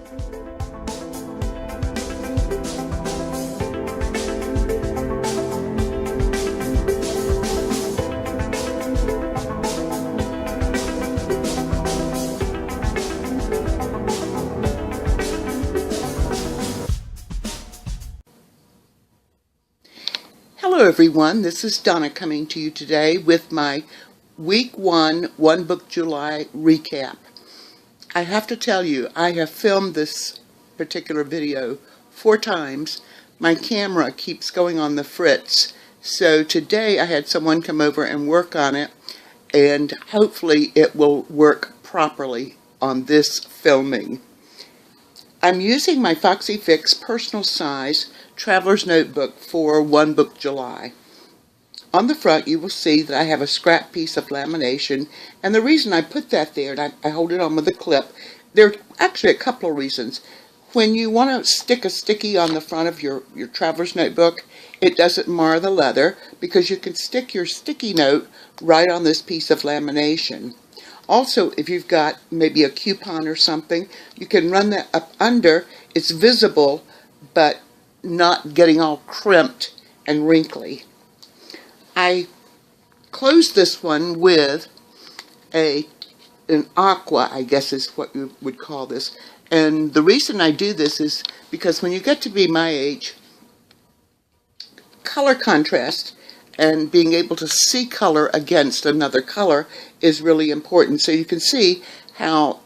Hello everyone, this is Donna coming to you today with my Week 1 One Book July recap. I have to tell you, I have filmed this particular video 4 times. My camera keeps going on the fritz, so today I had someone come over and work on it, and hopefully it will work properly on this filming. I'm using my Foxy Fix personal size Traveler's Notebook for One Book July. On the front you will see that I have a scrap piece of lamination, and the reason I put that there, and I hold it on with a clip, there are actually a couple of reasons. When you want to stick a sticky on the front of your Traveler's Notebook, it doesn't mar the leather because you can stick your sticky note right on this piece of lamination. Also, if you've got maybe a coupon or something, you can run that up under. It's visible, but not getting all crimped and wrinkly. I closed this one with an aqua, I guess is what you would call this. And the reason I do this is because when you get to be my age, color contrast and being able to see color against another color is really important. So you can see how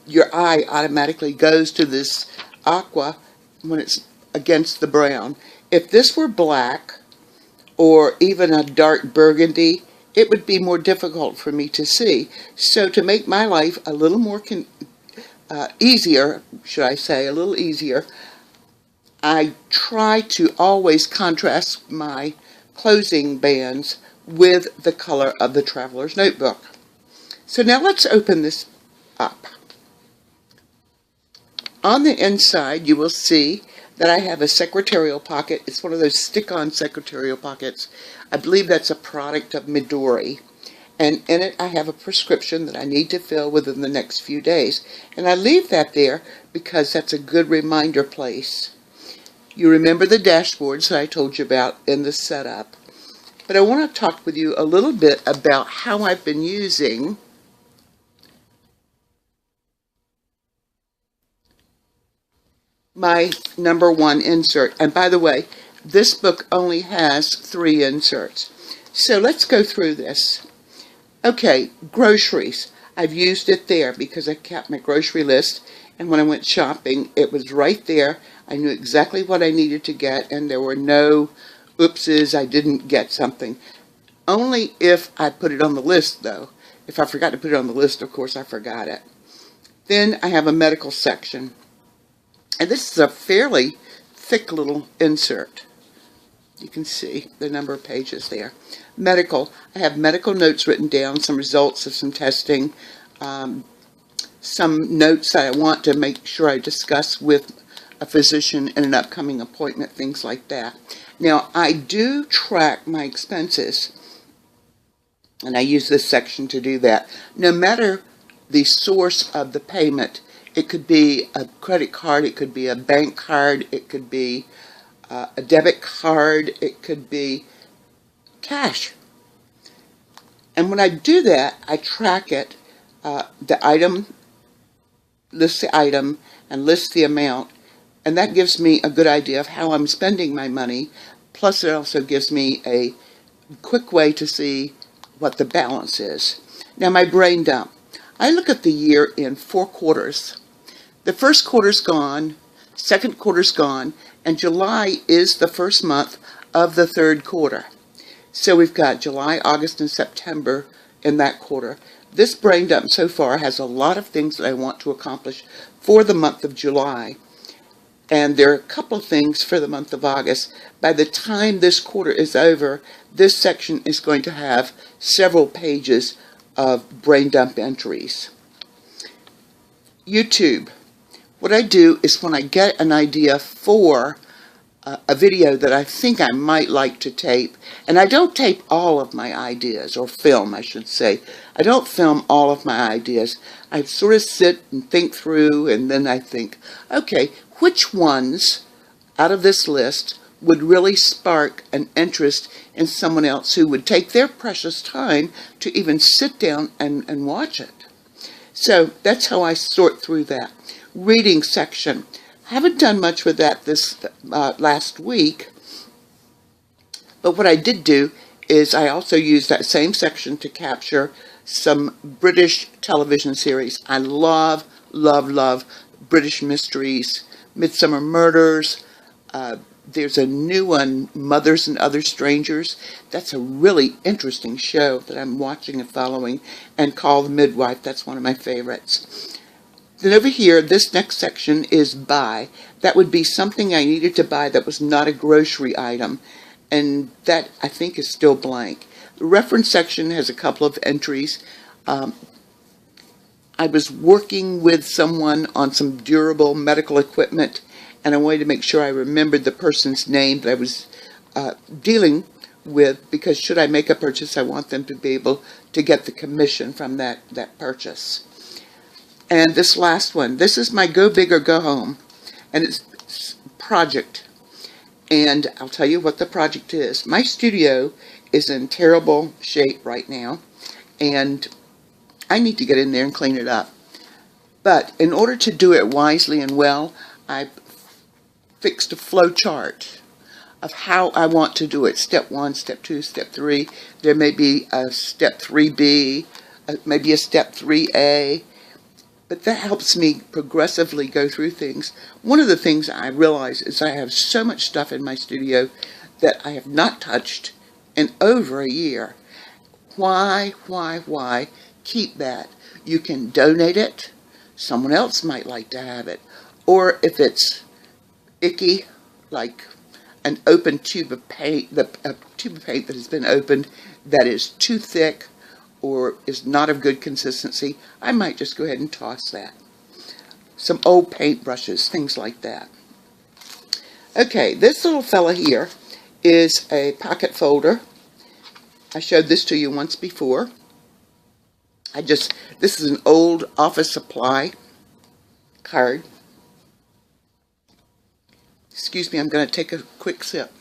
your eye automatically goes to this aqua when it's against the brown. If this were black or even a dark burgundy, it would be more difficult for me to see. So to make my life a little more easier, should I say, a little easier, I try to always contrast my closing bands with the color of the Traveler's Notebook. So now let's open this up. On the inside you will see that I have a secretarial pocket. It's one of those stick-on secretarial pockets. I believe that's a product of Midori. And in it I have a prescription that I need to fill within the next few days. And I leave that there because that's a good reminder place. You remember the dashboards that I told you about in the setup. But I want to talk with you a little bit about how I've been using my #1 insert. And by the way, this book only has 3 inserts. So let's go through this. Okay, groceries. I've used it there because I kept my grocery list, and when I went shopping, it was right there. I knew exactly what I needed to get, and there were no oopses, I didn't get something. Only if I put it on the list, though. If I forgot to put it on the list, of course I forgot it. Then I have a medical section. And this is a fairly thick little insert. You can see the number of pages there. Medical. I have medical notes written down, some results of some testing, some notes that I want to make sure I discuss with a physician in an upcoming appointment, things like that. Now, I do track my expenses, and I use this section to do that. No matter the source of the payment, it could be a credit card, it could be a bank card, it could be a debit card, it could be cash. And when I do that, I track it, the item, list the item, and list the amount, and that gives me a good idea of how I'm spending my money. Plus it also gives me a quick way to see what the balance is. Now my brain dump. I look at the year in 4 quarters. The first quarter's gone, second quarter's gone, and July is the first month of the 3rd quarter. So we've got July, August, and September in that quarter. This brain dump so far has a lot of things that I want to accomplish for the month of July. And there are a couple of things for the month of August. By the time this quarter is over, this section is going to have several pages of brain dump entries. YouTube. What I do is when I get an idea for a video that I think I might like to tape. And I don't tape all of my ideas, or film, I should say. I don't film all of my ideas. I sort of sit and think through, and then I think, okay, which ones out of this list would really spark an interest in someone else who would take their precious time to even sit down and watch it. So that's how I sort through that. Reading section. I haven't done much with that this last week, but what I did do is I also used that same section to capture some British television series. I love, love, love British mysteries. Midsummer Murders. There's a new one, Mothers and Other Strangers. That's a really interesting show that I'm watching and following, and Call the Midwife. That's one of my favorites. Then over here, this next section is buy. That would be something I needed to buy that was not a grocery item, and that I think is still blank. The reference section has a couple of entries. I was working with someone on some durable medical equipment, and I wanted to make sure I remembered the person's name that I was dealing with, because should I make a purchase, I want them to be able to get the commission from that purchase. And this last one, this is my Go Big or Go Home, and it's project. And I'll tell you what the project is. My studio is in terrible shape right now, and I need to get in there and clean it up. But in order to do it wisely and well, I fixed a flow chart of how I want to do it. Step 1, step 2, step 3. There may be a step 3B, maybe a step 3A. But that helps me progressively go through things. One of the things I realize is I have so much stuff in my studio that I have not touched in over a year. Why keep that? You can donate it. Someone else might like to have it. Or if it's icky, like an open tube of paint, a tube of paint that has been opened that is too thick or is not of good consistency, I might just go ahead and toss that. Some old paint brushes, things like that. Okay, this little fella here is a pocket folder. I showed this to you once before. This is an old office supply card. Excuse me, I'm going to take a quick sip.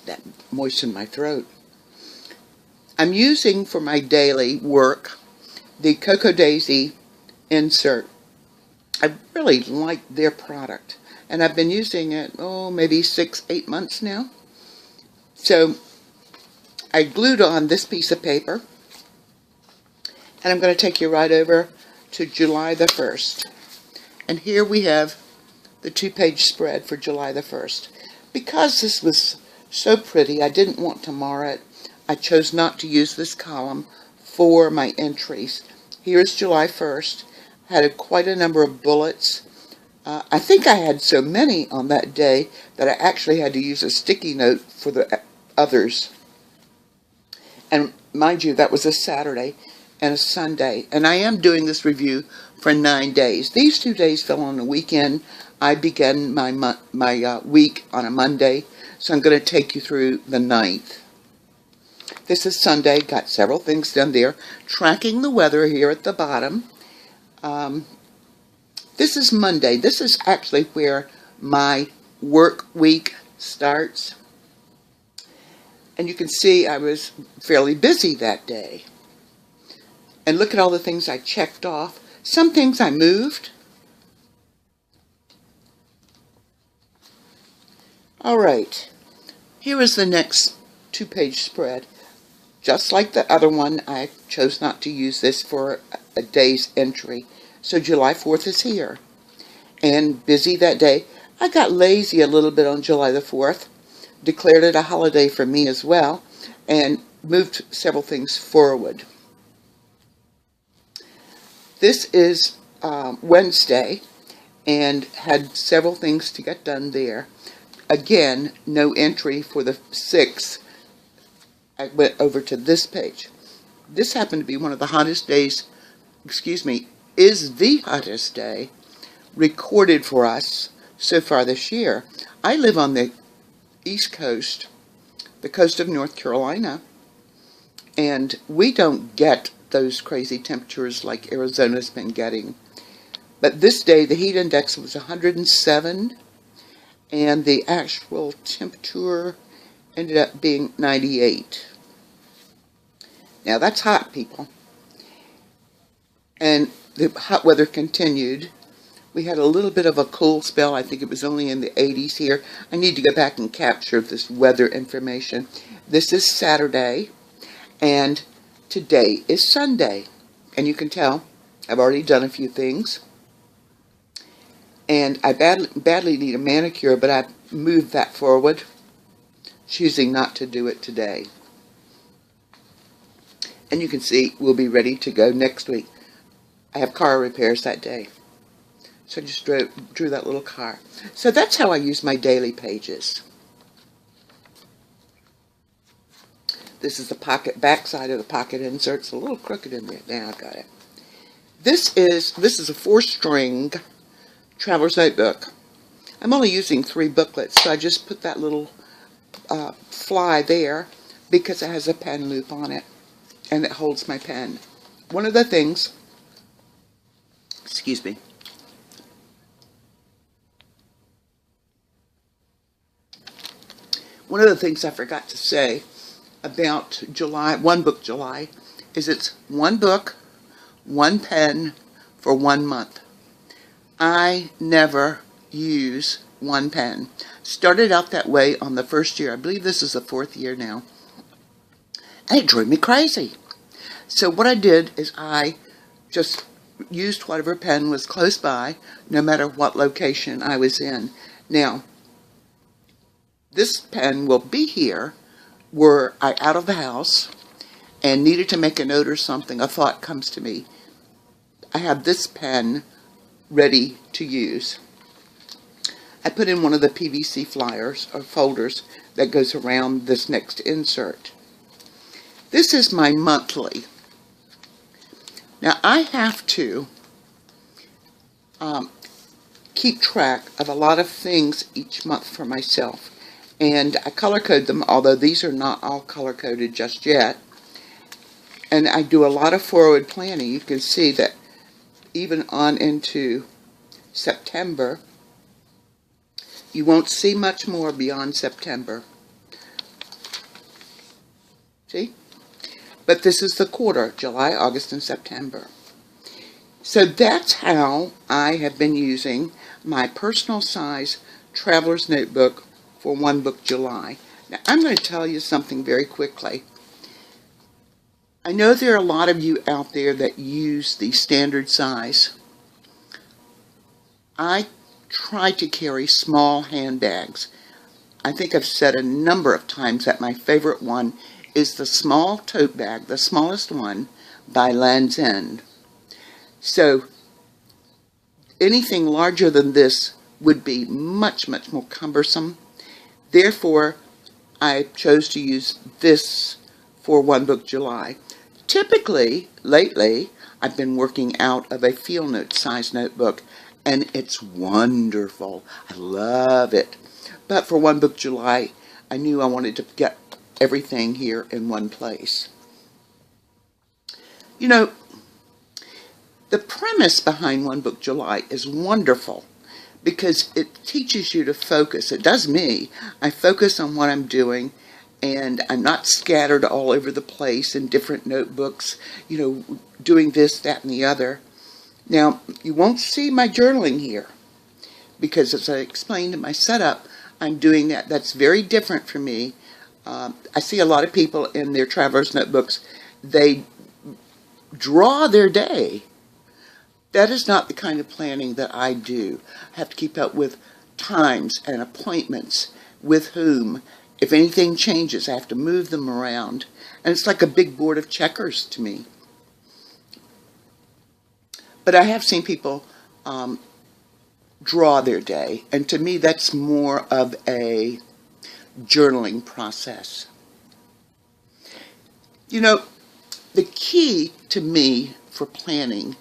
That moistened my throat. I'm using for my daily work the Cocoa Daisy insert. I really like their product, and I've been using it, maybe 6-8 months now. So I glued on this piece of paper, and I'm going to take you right over to July the 1st. And here we have the 2-page spread for July the 1st. Because this was so pretty, I didn't want to mar it. I chose not to use this column for my entries. Here's July 1st. Had quite a number of bullets. I think I had so many on that day that I actually had to use a sticky note for the others. And mind you, that was a Saturday and a Sunday. And I am doing this review for 9 days. These 2 days fell on a weekend. I began my week on a Monday, so I'm going to take you through the 9th. This is Sunday. Got several things done there. Tracking the weather here at the bottom. This is Monday. This is actually where my work week starts. And you can see I was fairly busy that day. And look at all the things I checked off. Some things I moved. All right, here is the next 2-page spread. Just like the other one, I chose not to use this for a day's entry. So July 4th is here. And busy that day. I got lazy a little bit on July the 4th. Declared it a holiday for me as well. And moved several things forward. This is Wednesday. And had several things to get done there. Again, no entry for the 6th. I went over to this page. This happened to be one of the hottest days excuse me, is the hottest day recorded for us so far this year. I live on the East Coast, the coast of North Carolina, and we don't get those crazy temperatures like Arizona's been getting. But this day, the heat index was 107, and the actual temperature ended up being 98. Now, that's hot, people. And the hot weather continued. We had a little bit of a cool spell. I think it was only in the 80s here. I need to go back and capture this weather information. This is Saturday, and today is Sunday. And you can tell I've already done a few things. And I badly need a manicure, but I moved that forward, choosing not to do it today. And you can see we'll be ready to go next week. I have car repairs that day. So I just drew that little car. So that's how I use my daily pages. This is the pocket, back side of the pocket insert. It's a little crooked in there. Now I've got it. This is a 4-string traveler's notebook. I'm only using 3 booklets, so I just put that little fly there because it has a pen loop on it, and it holds my pen. One of the things, excuse me, one of the things I forgot to say about July, One Book July, is it's 1 book, 1 pen for 1 month. I never use 1 pen. Started out that way on the first year. I believe this is the 4th year now. And it drove me crazy. So what I did is I just used whatever pen was close by, no matter what location I was in. Now, this pen will be here were I out of the house and needed to make a note or something, a thought comes to me. I have this pen ready to use. I put in one of the PVC flyers or folders that goes around this next insert. This is my monthly. Now I have to keep track of a lot of things each month for myself, and I color code them, although these are not all color coded just yet. And I do a lot of forward planning. You can see that even on into September, you won't see much more beyond September. See? But this is the quarter, July, August, and September. So that's how I have been using my personal size traveler's notebook for One Book July. Now, I'm going to tell you something very quickly. I know there are a lot of you out there that use the standard size. I try to carry small handbags. I think I've said a number of times that my favorite one is the small tote bag, the smallest one, by Land's End. So anything larger than this would be much, much more cumbersome. Therefore, I chose to use this for One Book July. Typically, lately, I've been working out of a field note size notebook, and it's wonderful. I love it. But for One Book July, I knew I wanted to get everything here in one place. You know, the premise behind One Book July is wonderful because it teaches you to focus. It does me. I focus on what I'm doing, and I'm not scattered all over the place in different notebooks, you know, doing this, that, and the other. Now, you won't see my journaling here because, as I explained in my setup, I'm doing that. That's very different for me. I see a lot of people in their traveler's notebooks, they draw their day. That is not the kind of planning that I do. I have to keep up with times and appointments, with whom. If anything changes, I have to move them around. And it's like a big board of checkers to me. But I have seen people draw their day. And to me, that's more of a journaling process. You know, the key to me for planning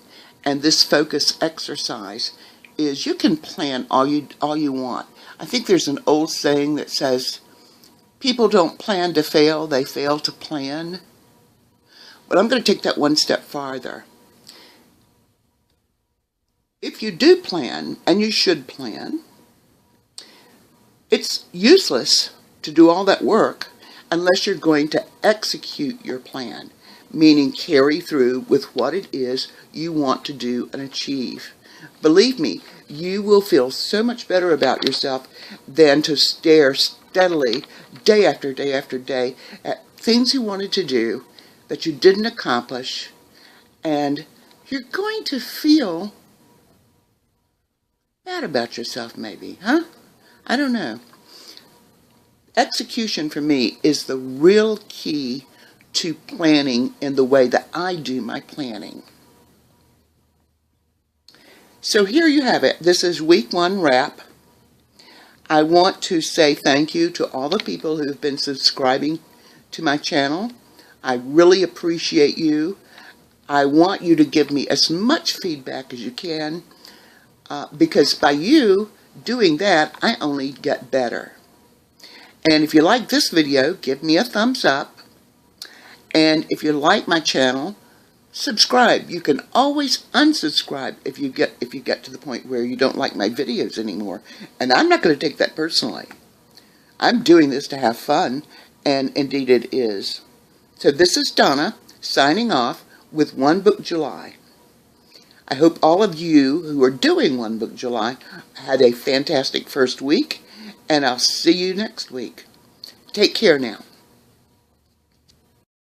and this focus exercise is you can plan all you want. I think there's an old saying that says, people don't plan to fail, they fail to plan. But I'm going to take that one step farther. If you do plan, and you should plan, it's useless to do all that work unless you're going to execute your plan, meaning carry through with what it is you want to do and achieve. Believe me, you will feel so much better about yourself than to stare steadily day after day after day at things you wanted to do that you didn't accomplish, and you're going to feel bad about yourself maybe, huh? I don't know. Execution for me is the real key to planning in the way that I do my planning. So here you have it. This is week 1 wrap. I want to say thank you to all the people who have been subscribing to my channel. I really appreciate you. I want you to give me as much feedback as you can, because by you doing that, I only get better. And if you like this video, give me a thumbs up. And if you like my channel, subscribe. You can always unsubscribe if you get to the point where you don't like my videos anymore. And I'm not going to take that personally. I'm doing this to have fun, and indeed it is. So this is Donna signing off with One Book July. I hope all of you who are doing One Book July had a fantastic first week, and I'll see you next week. Take care now.